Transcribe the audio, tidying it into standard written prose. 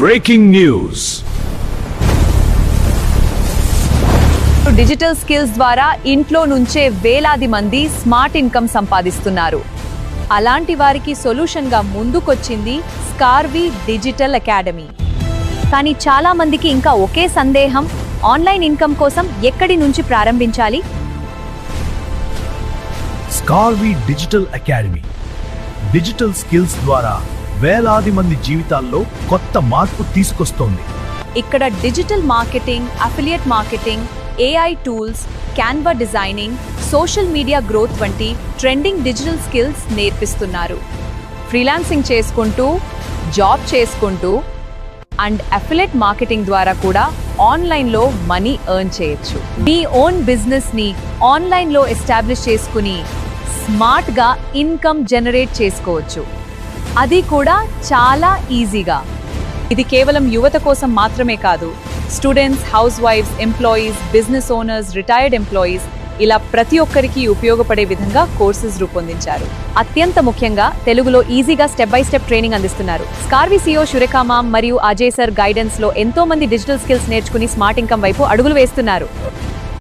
Breaking news. Digital skills ద్వారా ఇంట్లో నుంచే వేలాది మంది స్మార్ట్ ఇన్కమ్ సంపాదిస్తున్నారు. అలాంటి వారికి సొల్యూషన్గా ముందుకొచ్చింది స్కార్వీ డిజిటల్ అకాడమీ. కానీ చాలా మందికి ఇంకా ఒకే సందేహం, ఆన్లైన్ ఇన్కమ్ కోసం ఎక్కడి నుంచి ప్రారంభించాలి? స్కార్వీ డిజిటల్ అకాడమీ డిజిటల్ స్కిల్స్ ద్వారా వేలాది మంది జీవితాల్లో కొత్త మార్పు తీసుకొస్తోంది. ఇక్కడ digital marketing, affiliate marketing, AI tools, Canva designing, social media growth వంటి ట్రెండింగ్ డిజిటల్ స్కిల్స్ నేర్పిస్తున్నారు. ఫ్రీలాన్సింగ్ చేసుకుంటూ, జాబ్ చేసుకుంటూ అండ్ అఫిలియేట్ మార్కెటింగ్ ద్వారా కూడా ఆన్లైన్లో మనీ ఎర్న్ చేయొచ్చు. మీ ఓన్ బిజినెస్ని ఆన్లైన్లో ఎస్టాబ్లిష్ చేసుకుని స్మార్ట్గా ఇన్కమ్ జనరేట్ చేసుకోవచ్చు. అది కూడా చాలా ఈజీగా. ఇది కేవలం యువత కోసం మాత్రమే కాదు, స్టూడెంట్స్, హౌస్ వైఫ్స్, employees, business owners, retired employees ఇలా ప్రతి ఒక్కరికి ఉపయోగపడే విధంగా కోర్సెస్ రూపొందించారు. అత్యంత ముఖ్యంగా తెలుగులో ఈజీగా స్టెప్ బై స్టెప్ ట్రైనింగ్ అందిస్తున్నారు. స్కార్వీ CEO శురేఖా మ్యామ్ మరియు అజయ్ సార్ గైడెన్స్ లో ఎంతో మంది డిజిటల్ స్కిల్స్ నేర్చుకుని స్మార్ట్ ఇన్కమ్ వైపు అడుగులు వేస్తున్నారు.